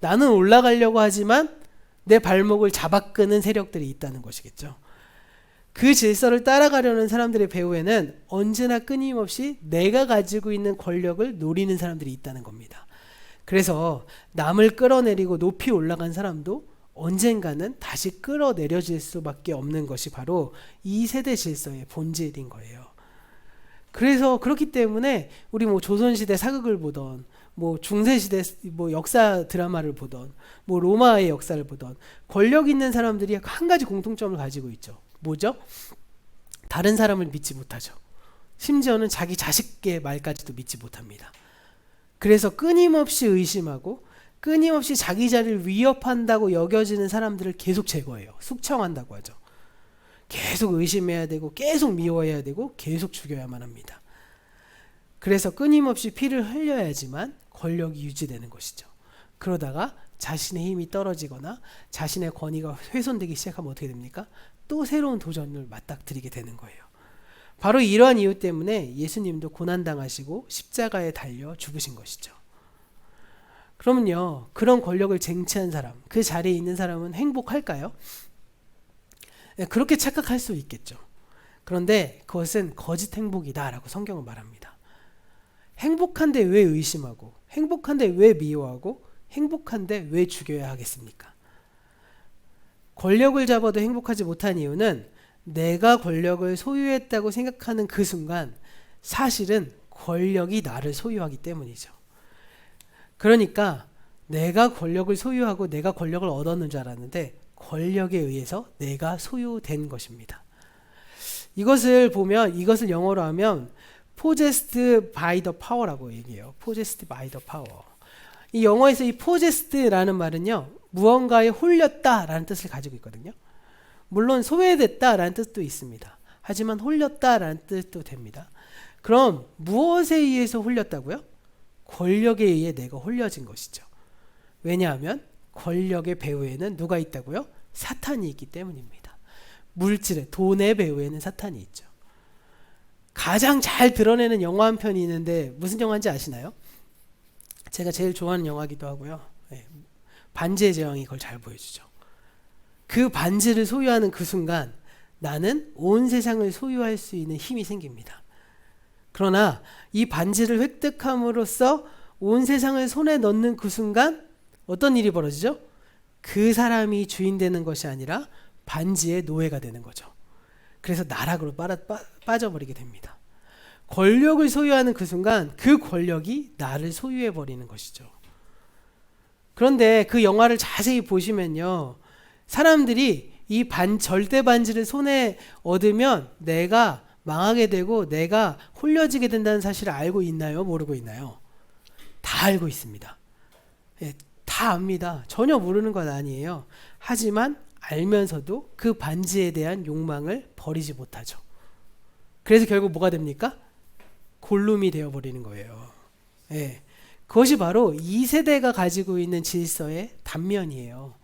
나는 올라가려고 하지만 내 발목을 잡아끄는 세력들이 있다는 것이겠죠. 그 질서를 따라가려는 사람들의 배후에는 언제나 끊임없이 내가 가지고 있는 권력을 노리는 사람들이 있다는 겁니다. 그래서 남을 끌어내리고 높이 올라간 사람도 언젠가는 다시 끌어내려질 수밖에 없는 것이 바로 이 세대 질서의 본질인 거예요. 그래서 그렇기 때문에 우리 조선시대 사극을 보던 중세시대 역사 드라마를 보던 로마의 역사를 보던 권력 있는 사람들이 한 가지 공통점을 가지고 있죠. 뭐죠? 다른 사람을 믿지 못하죠. 심지어는 자기 자식의 말까지도 믿지 못합니다. 그래서 끊임없이 의심하고 끊임없이 자기 자리를 위협한다고 여겨지는 사람들을 계속 제거해요. 숙청한다고 하죠. 계속 의심해야 되고 계속 미워해야 되고 계속 죽여야만 합니다. 그래서 끊임없이 피를 흘려야지만 권력이 유지되는 것이죠. 그러다가 자신의 힘이 떨어지거나 자신의 권위가 훼손되기 시작하면 어떻게 됩니까? 또 새로운 도전을 맞닥뜨리게 되는 거예요. 바로 이러한 이유 때문에 예수님도 고난당하시고 십자가에 달려 죽으신 것이죠. 그러면요, 그런 권력을 쟁취한 사람, 그 자리에 있는 사람은 행복할까요? 그렇게 착각할 수 있겠죠. 그런데 그것은 거짓 행복이다라고 성경은 말합니다. 행복한데 왜 의심하고, 행복한데 왜 미워하고 행복한데 왜 죽여야 하겠습니까? 권력을 잡아도 행복하지 못한 이유는 내가 권력을 소유했다고 생각하는 그 순간 사실은 권력이 나를 소유하기 때문이죠. 그러니까 내가 권력을 소유하고 내가 권력을 얻었는 줄 알았는데 권력에 의해서 내가 소유된 것입니다. 이것을 보면, 이것을 영어로 하면 possessed by the power라고 얘기해요. possessed by the power. 이 영어에서 이 possessed라는 말은요, 무언가에 홀렸다라는 뜻을 가지고 있거든요. 물론 소외됐다라는 뜻도 있습니다. 하지만 홀렸다라는 뜻도 됩니다. 그럼 무엇에 의해서 홀렸다고요? 권력에 의해 내가 홀려진 것이죠. 왜냐하면 권력의 배후에는 누가 있다고요? 사탄이 있기 때문입니다. 물질의, 돈의 배후에는 사탄이 있죠. 가장 잘 드러내는 영화 한 편이 있는데 무슨 영화인지 아시나요? 제가 제일 좋아하는 영화기도 하고요. 반지의 제왕이 그걸 잘 보여주죠. 그 반지를 소유하는 그 순간 나는 온 세상을 소유할 수 있는 힘이 생깁니다. 그러나 이 반지를 획득함으로써 온 세상을 손에 넣는 그 순간 어떤 일이 벌어지죠? 그 사람이 주인 되는 것이 아니라 반지의 노예가 되는 거죠. 그래서 나락으로 빠져버리게 됩니다. 권력을 소유하는 그 순간 그 권력이 나를 소유해버리는 것이죠. 그런데 그 영화를 자세히 보시면요, 사람들이 이 절대 반지를 손에 얻으면 내가 망하게 되고 내가 홀려지게 된다는 사실을 알고 있나요? 모르고 있나요? 다 알고 있습니다. 다 압니다. 전혀 모르는 건 아니에요. 하지만 알면서도 그 반지에 대한 욕망을 버리지 못하죠. 그래서 결국 뭐가 됩니까? 골룸이 되어버리는 거예요. 그것이 바로 2세대가 가지고 있는 질서의 단면이에요.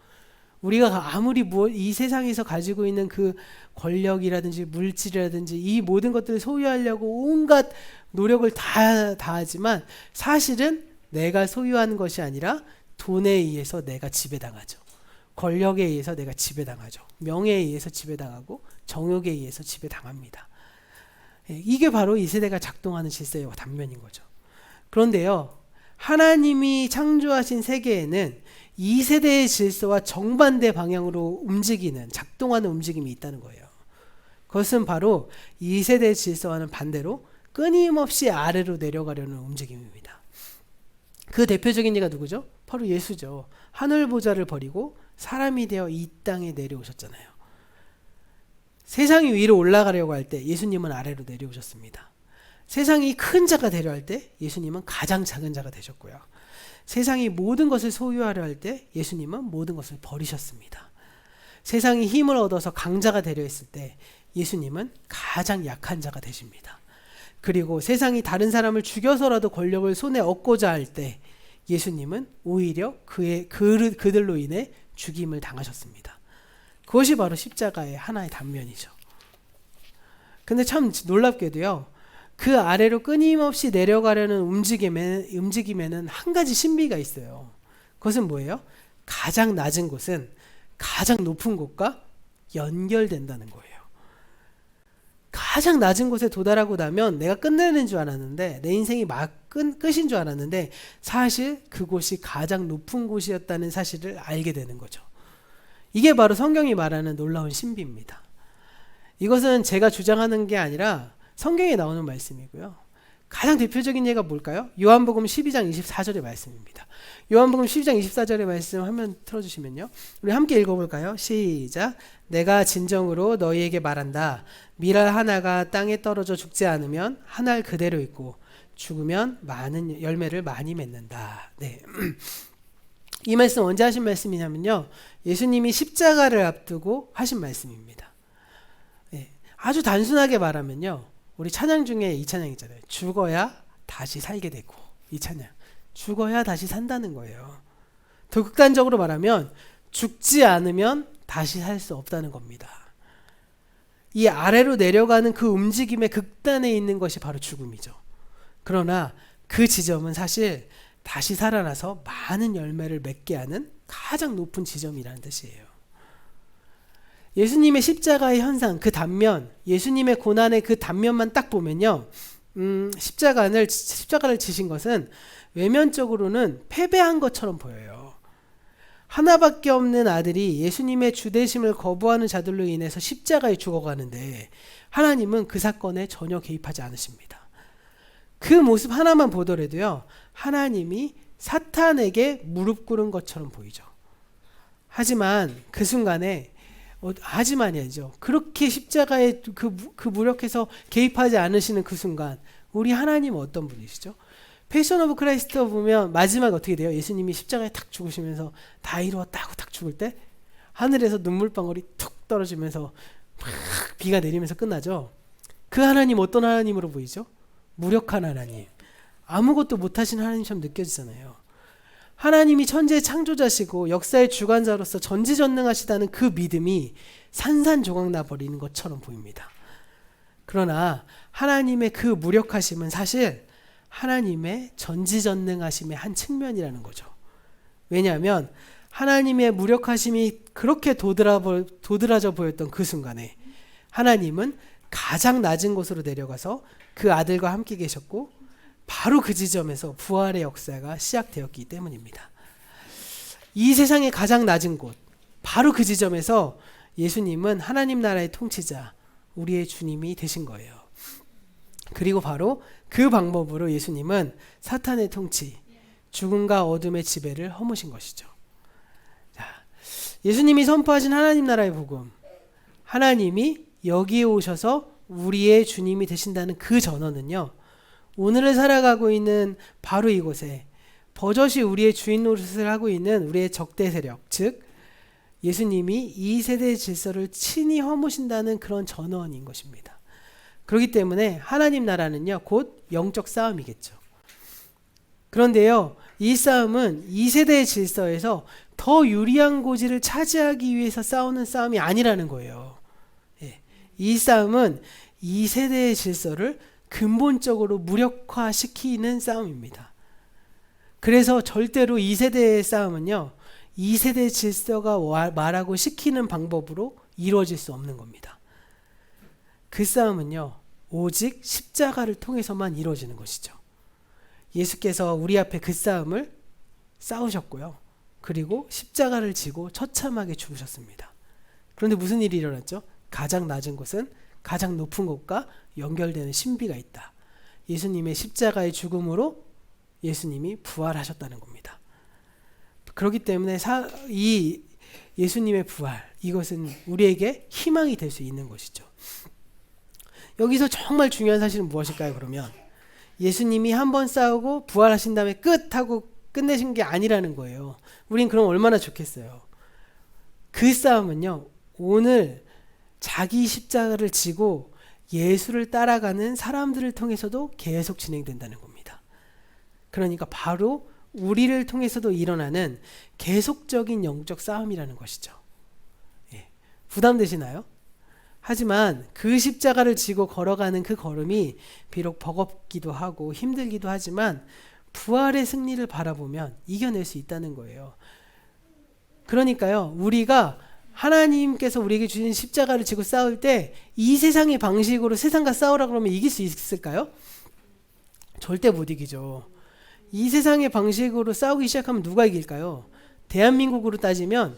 우리가 아무리 이 세상에서 가지고 있는 그 권력이라든지 물질이라든지 이 모든 것들을 소유하려고 온갖 노력을 다 하지만 사실은 내가 소유하는 것이 아니라 돈에 의해서 내가 지배당하죠. 권력에 의해서 내가 지배당하죠. 명예에 의해서 지배당하고 정욕에 의해서 지배당합니다. 이게 바로 이 세대가 작동하는 질서의 단면인 거죠. 그런데요, 하나님이 창조하신 세계에는 이 세대의 질서와 정반대 방향으로 움직이는, 작동하는 움직임이 있다는 거예요. 그것은 바로 이 세대의 질서와는 반대로 끊임없이 아래로 내려가려는 움직임입니다. 그 대표적인 예가 누구죠? 바로 예수죠. 하늘 보좌를 버리고 사람이 되어 이 땅에 내려오셨잖아요. 세상이 위로 올라가려고 할 때 예수님은 아래로 내려오셨습니다. 세상이 큰 자가 되려 할 때 예수님은 가장 작은 자가 되셨고요. 세상이 모든 것을 소유하려 할 때 예수님은 모든 것을 버리셨습니다. 세상이 힘을 얻어서 강자가 되려 했을 때 예수님은 가장 약한 자가 되십니다. 그리고 세상이 다른 사람을 죽여서라도 권력을 손에 얻고자 할 때 예수님은 오히려 그들로 인해 죽임을 당하셨습니다. 그것이 바로 십자가의 하나의 단면이죠. 근데 참 놀랍게도요, 그 아래로 끊임없이 내려가려는 움직임에는 한 가지 신비가 있어요. 그것은 뭐예요? 가장 낮은 곳은 가장 높은 곳과 연결된다는 거예요. 가장 낮은 곳에 도달하고 나면 내가 끝내는 줄 알았는데, 내 인생이 끝인 줄 알았는데 사실 그곳이 가장 높은 곳이었다는 사실을 알게 되는 거죠. 이게 바로 성경이 말하는 놀라운 신비입니다. 이것은 제가 주장하는 게 아니라 성경에 나오는 말씀이고요. 가장 대표적인 예가 뭘까요? 요한복음 12장 24절의 말씀입니다. 요한복음 12장 24절의 말씀 화면 틀어주시면요, 우리 함께 읽어볼까요? 시작. 내가 진정으로 너희에게 말한다. 밀알 하나가 땅에 떨어져 죽지 않으면 한 알 그대로 있고 죽으면 많은 열매를 많이 맺는다. 네. 이 말씀 언제 하신 말씀이냐면요, 예수님이 십자가를 앞두고 하신 말씀입니다. 네. 아주 단순하게 말하면요, 우리 찬양 중에 이 찬양 있잖아요. 죽어야 다시 살게 되고, 이 찬양. 죽어야 다시 산다는 거예요. 더 극단적으로 말하면 죽지 않으면 다시 살 수 없다는 겁니다. 이 아래로 내려가는 그 움직임의 극단에 있는 것이 바로 죽음이죠. 그러나 그 지점은 사실 다시 살아나서 많은 열매를 맺게 하는 가장 높은 지점이라는 뜻이에요. 예수님의 십자가의 현상, 그 단면, 예수님의 고난의 그 단면만 딱 보면요, 십자가를 지신 것은 외면적으로는 패배한 것처럼 보여요. 하나밖에 없는 아들이 예수님의 주대심을 거부하는 자들로 인해서 십자가에 죽어가는데 하나님은 그 사건에 전혀 개입하지 않으십니다. 그 모습 하나만 보더라도요, 하나님이 사탄에게 무릎 꿇은 것처럼 보이죠. 하지만 그 순간에 하지만이 아니죠. 그렇게 십자가에 그 무력해서 개입하지 않으시는 그 순간 우리 하나님은 어떤 분이시죠? 패션 오브 크라이스트 보면 마지막에 어떻게 돼요? 예수님이 십자가에 탁 죽으시면서 다 이루었다고 탁 죽을 때 하늘에서 눈물방울이 툭 떨어지면서 막 비가 내리면서 끝나죠. 그 하나님 어떤 하나님으로 보이죠? 무력한 하나님, 아무것도 못하신 하나님처럼 느껴지잖아요. 하나님이 천지의 창조자시고 역사의 주관자로서 전지전능하시다는 그 믿음이 산산조각 나버리는 것처럼 보입니다. 그러나 하나님의 그 무력하심은 사실 하나님의 전지전능하심의 한 측면이라는 거죠. 왜냐하면 하나님의 무력하심이 그렇게 도드라져 보였던 그 순간에 하나님은 가장 낮은 곳으로 내려가서 그 아들과 함께 계셨고 바로 그 지점에서 부활의 역사가 시작되었기 때문입니다. 이 세상의 가장 낮은 곳, 바로 그 지점에서 예수님은 하나님 나라의 통치자, 우리의 주님이 되신 거예요. 그리고 바로 그 방법으로 예수님은 사탄의 통치, 죽음과 어둠의 지배를 허무신 것이죠. 자, 예수님이 선포하신 하나님 나라의 복음, 하나님이 여기에 오셔서 우리의 주님이 되신다는 그 전언은요, 오늘을 살아가고 있는 바로 이곳에 버젓이 우리의 주인 노릇을 하고 있는 우리의 적대 세력, 즉 예수님이 이 세대의 질서를 친히 허무신다는 그런 전언인 것입니다. 그렇기 때문에 하나님 나라는요, 곧 영적 싸움이겠죠. 그런데요, 이 싸움은 이 세대의 질서에서 더 유리한 고지를 차지하기 위해서 싸우는 싸움이 아니라는 거예요. 이 싸움은 이 세대의 질서를 근본적으로 무력화시키는 싸움입니다. 그래서 절대로 이 세대의 싸움은요, 이 세대의 질서가 말하고 시키는 방법으로 이루어질 수 없는 겁니다. 그 싸움은요, 오직 십자가를 통해서만 이루어지는 것이죠. 예수께서 우리 앞에 그 싸움을 싸우셨고요. 그리고 십자가를 지고 처참하게 죽으셨습니다. 그런데 무슨 일이 일어났죠? 가장 낮은 곳은 가장 높은 곳과 연결되는 신비가 있다. 예수님의 십자가의 죽음으로 예수님이 부활하셨다는 겁니다. 그렇기 때문에 이 예수님의 부활, 이것은 우리에게 희망이 될 수 있는 것이죠. 여기서 정말 중요한 사실은 무엇일까요? 그러면 예수님이 한번 싸우고 부활하신 다음에 끝 하고 끝내신 게 아니라는 거예요. 우린 그럼 얼마나 좋겠어요. 그 싸움은요, 오늘 자기 십자가를 지고 예수를 따라가는 사람들을 통해서도 계속 진행된다는 겁니다. 그러니까 바로 우리를 통해서도 일어나는 계속적인 영적 싸움이라는 것이죠. 부담되시나요? 하지만 그 십자가를 지고 걸어가는 그 걸음이 비록 버겁기도 하고 힘들기도 하지만 부활의 승리를 바라보면 이겨낼 수 있다는 거예요. 그러니까요, 우리가 하나님께서 우리에게 주신 십자가를 지고 싸울 때 이 세상의 방식으로 세상과 싸우라 그러면 이길 수 있을까요? 절대 못 이기죠. 이 세상의 방식으로 싸우기 시작하면 누가 이길까요? 대한민국으로 따지면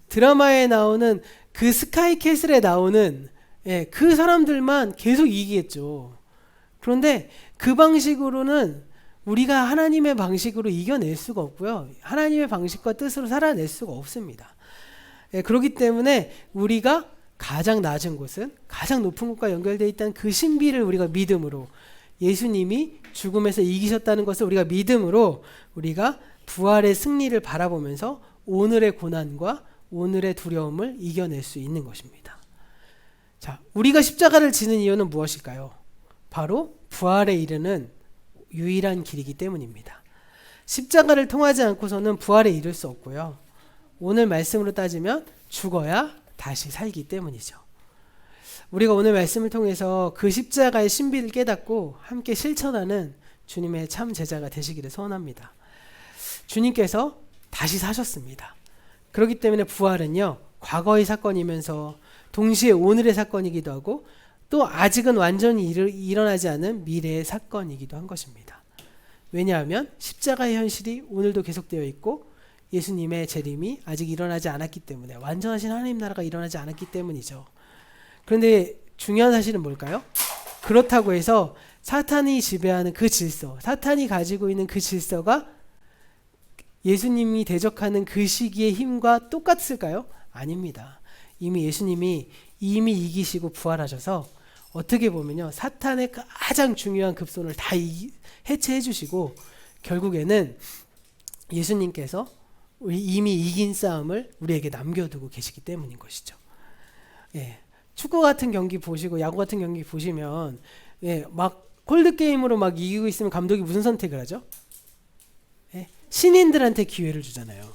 드라마에 나오는 그 스카이캐슬에 나오는 그 사람들만 계속 이기겠죠. 그런데 그 방식으로는 우리가 하나님의 방식으로 이겨낼 수가 없고요. 하나님의 방식과 뜻으로 살아낼 수가 없습니다. 그렇기 때문에 우리가 가장 낮은 곳은 가장 높은 곳과 연결되어 있다는 그 신비를 우리가 믿음으로, 예수님이 죽음에서 이기셨다는 것을 우리가 믿음으로 우리가 부활의 승리를 바라보면서 오늘의 고난과 오늘의 두려움을 이겨낼 수 있는 것입니다. 자, 우리가 십자가를 지는 이유는 무엇일까요? 바로 부활에 이르는 유일한 길이기 때문입니다. 십자가를 통하지 않고서는 부활에 이를 수 없고요. 오늘 말씀으로 따지면 죽어야 다시 살기 때문이죠. 우리가 오늘 말씀을 통해서 그 십자가의 신비를 깨닫고 함께 실천하는 주님의 참 제자가 되시기를 소원합니다. 주님께서 다시 사셨습니다. 그렇기 때문에 부활은요, 과거의 사건이면서 동시에 오늘의 사건이기도 하고 또 아직은 완전히 일어나지 않은 미래의 사건이기도 한 것입니다. 왜냐하면 십자가의 현실이 오늘도 계속되어 있고 예수님의 재림이 아직 일어나지 않았기 때문에, 완전하신 하나님 나라가 일어나지 않았기 때문이죠. 그런데 중요한 사실은 뭘까요? 그렇다고 해서 사탄이 지배하는 그 질서, 사탄이 가지고 있는 그 질서가 예수님이 대적하는 그 시기의 힘과 똑같을까요? 아닙니다. 이미 예수님이 이기시고 부활하셔서 어떻게 보면요, 사탄의 가장 중요한 급손을 다 해체해 주시고 결국에는 예수님께서 이미 이긴 싸움을 우리에게 남겨두고 계시기 때문인 것이죠. 예, 축구 같은 경기 보시고 야구 같은 경기 보시면 막 콜드 게임으로 막 이기고 있으면 감독이 무슨 선택을 하죠? 신인들한테 기회를 주잖아요.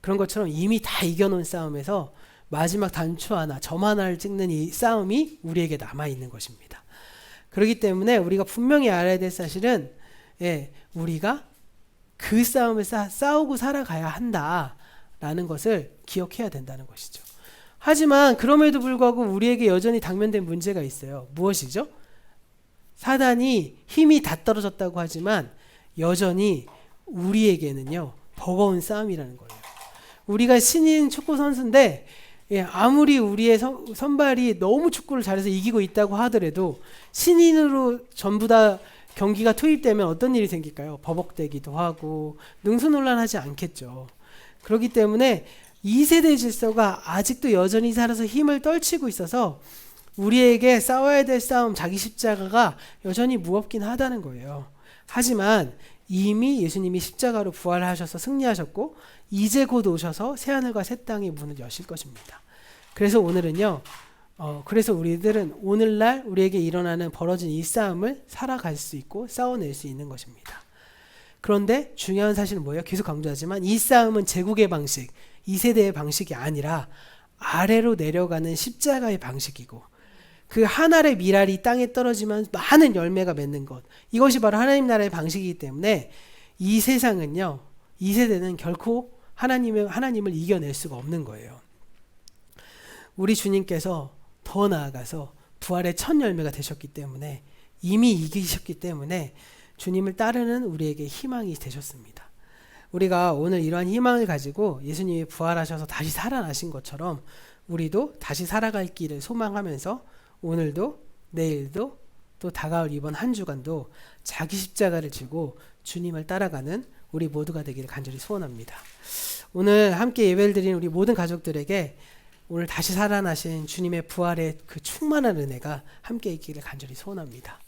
그런 것처럼 이미 다 이겨놓은 싸움에서 마지막 단추 하나, 점 하나를 찍는 이 싸움이 우리에게 남아있는 것입니다. 그렇기 때문에 우리가 분명히 알아야 될 사실은 우리가 그 싸움을 싸우고 살아가야 한다라는 것을 기억해야 된다는 것이죠. 하지만 그럼에도 불구하고 우리에게 여전히 당면된 문제가 있어요. 무엇이죠? 사단이 힘이 다 떨어졌다고 하지만 여전히 우리에게는요, 버거운 싸움이라는 거예요. 우리가 신인 축구 선수인데 아무리 우리의 선발이 너무 축구를 잘해서 이기고 있다고 하더라도 신인으로 전부 다 경기가 투입되면 어떤 일이 생길까요? 버벅대기도 하고 능수논란하지 않겠죠. 그렇기 때문에 2세대 질서가 아직도 여전히 살아서 힘을 떨치고 있어서 우리에게 싸워야 될 싸움, 자기 십자가가 여전히 무겁긴 하다는 거예요. 하지만 이미 예수님이 십자가로 부활하셔서 승리하셨고 이제 곧 오셔서 새하늘과 새 땅의 문을 여실 것입니다. 그래서 오늘은요, 그래서 우리들은 오늘날 우리에게 일어나는 벌어진 이 싸움을 살아갈 수 있고 싸워낼 수 있는 것입니다. 그런데 중요한 사실은 뭐예요? 계속 강조하지만 이 싸움은 제국의 방식, 2세대의 방식이 아니라 아래로 내려가는 십자가의 방식이고, 그 한 알의 밀알이 땅에 떨어지면 많은 열매가 맺는 것, 이것이 바로 하나님 나라의 방식이기 때문에 이 세상은요, 이 세대는 결코 하나님을 이겨낼 수가 없는 거예요. 우리 주님께서 더 나아가서 부활의 첫 열매가 되셨기 때문에, 이미 이기셨기 때문에 주님을 따르는 우리에게 희망이 되셨습니다. 우리가 오늘 이러한 희망을 가지고 예수님이 부활하셔서 다시 살아나신 것처럼 우리도 다시 살아갈 길을 소망하면서 오늘도 내일도 또 다가올 이번 한 주간도 자기 십자가를 지고 주님을 따라가는 우리 모두가 되기를 간절히 소원합니다. 오늘 함께 예배를 드린 우리 모든 가족들에게 오늘 다시 살아나신 주님의 부활의 그 충만한 은혜가 함께 있기를 간절히 소원합니다.